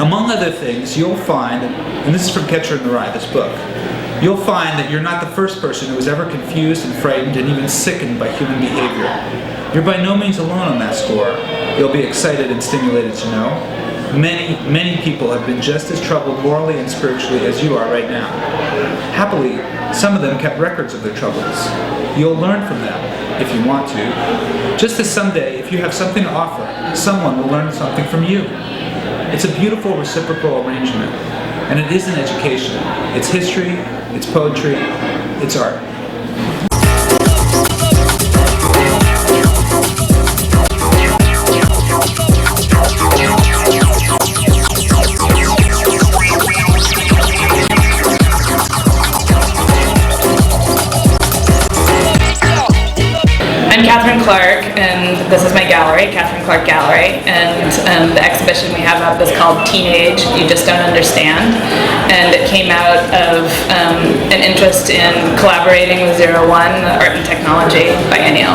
Among other things, you'll find, and this is from Catcher in the Rye, this book, you'll find that you're not the first person who was ever confused and frightened and even sickened by human behavior. You're by no means alone on that score. You'll be excited and stimulated to know. Many people have been just as troubled morally and spiritually as you are right now. Happily, some of them kept records of their troubles. You'll learn from them, if you want to. Just as someday, if you have something to offer, someone will learn something from you. It's a beautiful reciprocal arrangement, and it is an education. It's history, it's poetry, it's art. I'm Catherine Clark, and this is my gallery, Catherine Clark Gallery, and the exhibition we have up is called Teenage, You Just Don't Understand, and it came out of an interest in collaborating with 01, the Art and Technology Biennial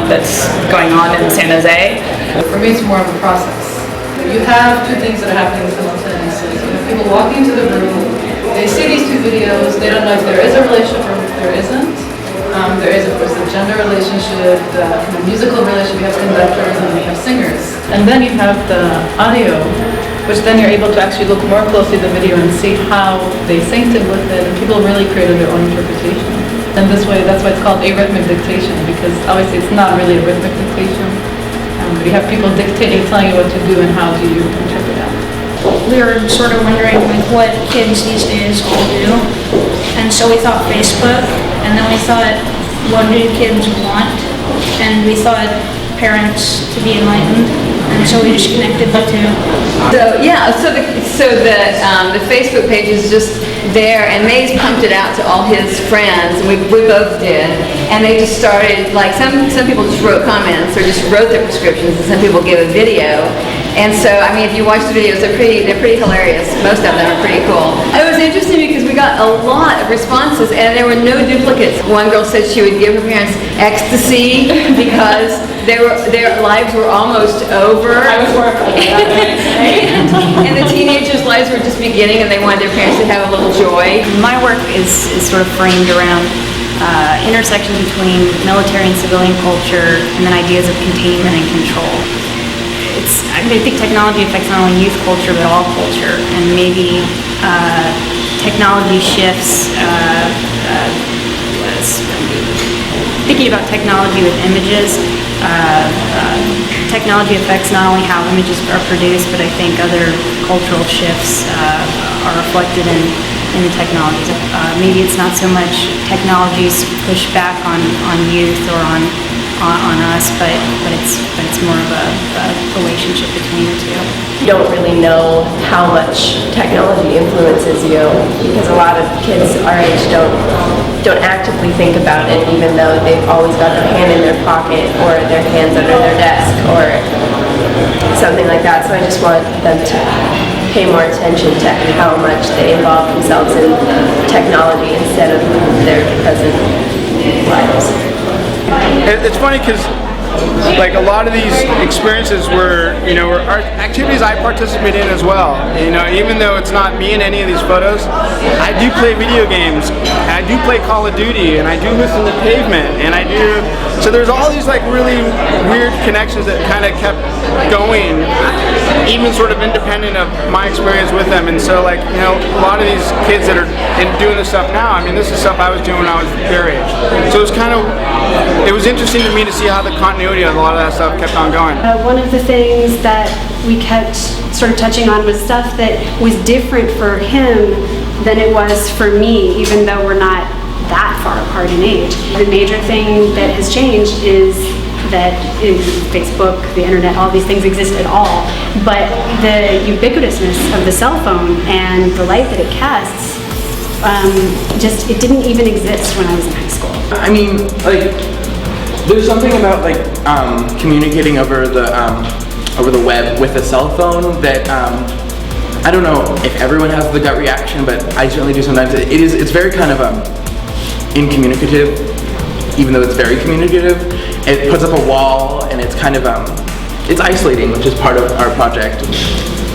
that's going on in San Jose. For me, it's more of a process. You have two things that are happening simultaneously. You have people walking into the room, they see these two videos, they don't know if there is a relationship or if there isn't. There is, of course, the gender relationship, the musical relationship. You have conductors and you have singers. And then you have the audio, which then you're able to actually look more closely at the video and see how they synced it with it, and people really created their own interpretation. And this way, that's why it's called arrhythmic dictation, because obviously it's not really a rhythmic dictation. But you have people dictating, telling you what to do and how do you interpret that. We were sort of wondering like what kids these days all do, and so we thought Facebook, and then we thought what do kids want, and we thought parents to be enlightened, and so we just connected the two. So yeah, so the Facebook page is just there, and Maze pumped it out to all his friends, and we both did, and they just started, like some people just wrote comments or just wrote their prescriptions, and some people gave a video. And so, I mean, if you watch the videos, they're pretty hilarious. Most of them are pretty cool. It was interesting because we got a lot of responses, and there were no duplicates. One girl said she would give her parents ecstasy because their lives were almost over. I was horrified about that. And the teenagers' lives were just beginning, and they wanted their parents to have a little joy. My work is sort of framed around intersection between military and civilian culture, and then ideas of containment and control. I think technology affects not only youth culture but all culture, and maybe technology shifts. Thinking about technology with images, technology affects not only how images are produced, but I think other cultural shifts are reflected in the technologies. Maybe it's not so much technologies push back on youth or on us, but it's more of a relationship between the two. You don't really know how much technology influences you, because a lot of kids our age don't actively think about it, even though they've always got their hand in their pocket or their hands under their desk or something like that. So I just want them to pay more attention to how much they involve themselves in technology instead of their present lives. It's funny because like a lot of these experiences were activities I participate in as well. Even though it's not me in any of these photos, I do play video games, I do play Call of Duty, and I do listen to Pavement, and I do. So there's all these like really weird connections that kind of kept going, even sort of independent of my experience with them. And so like a lot of these kids that are doing this stuff now, I mean, this is stuff I was doing when I was their age. So it was interesting to me to see how the continuity of a lot of that stuff kept on going. One of the things that we kept sort of touching on was stuff that was different for him than it was for me, even though we're not that far apart in age. The major thing that has changed is that Facebook, the internet, all these things exist at all, but the ubiquitousness of the cell phone and the light that it casts, it didn't even exist when I was in high school. I mean, like, there's something about like communicating over the web with a cell phone that I don't know if everyone has the gut reaction, but I certainly do sometimes. It's very kind of incommunicative, even though it's very communicative. It puts up a wall, and it's kind of it's isolating, which is part of our project.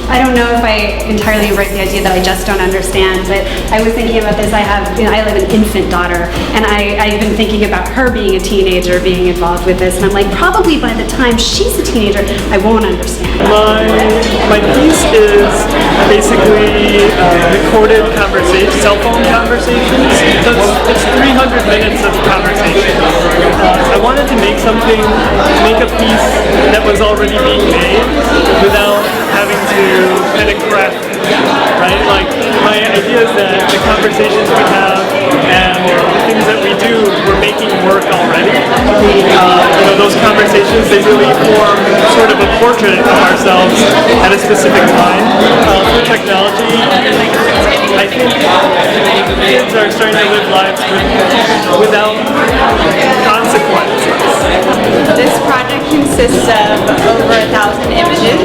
I don't know if I entirely embrace the idea that I just don't understand, but I was thinking about this. I have an infant daughter, and I've been thinking about her being a teenager, being involved with this, and I'm like, probably by the time she's a teenager, I won't understand. My piece is basically recorded conversation, cell phone conversations. So it's 300 minutes of conversation. I wanted to make a piece that was already being made without having to kind of craft it, right? Like, my idea is that the conversations we have and the things that we do, we're making work already. Those conversations, they really form sort of a portrait of ourselves at a specific time. Through technology, I think kids are starting to live lives without consequences. This project consists of over 1,000 images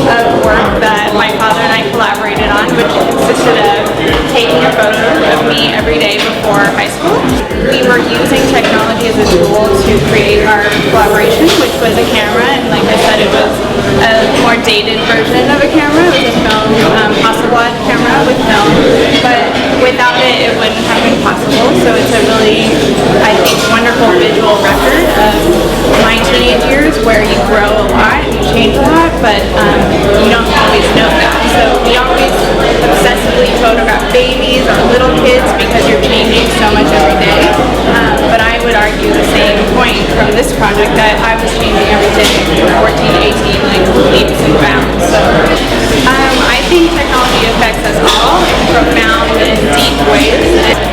of work that my father and I collaborated on, which consisted of taking a photo of me every day before high school. We were using technology as a tool to create our collaboration, which was a camera, and like I said, it was a more dated version of a camera. It was a film, Hasselblad camera with film, but without it, it wouldn't have been possible. So it's a really, I think, wonderful visual record of my teenage years, where you grow a lot, you change a lot, but you don't always know that. So we always obsessively photograph babies or little kids because you're changing so much every day. But I would argue the same point from this project, that I was changing every day from 14 to 18, like leaps and bounds. So I think technology affects us all in profound and deep ways.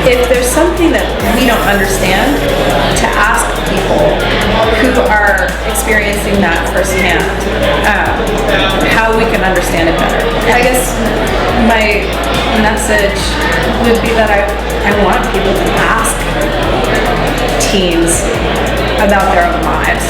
If there's something that we don't understand, to ask people who are experiencing that firsthand, how we can understand it better. I guess my message would be that I want people to ask teens about their own lives.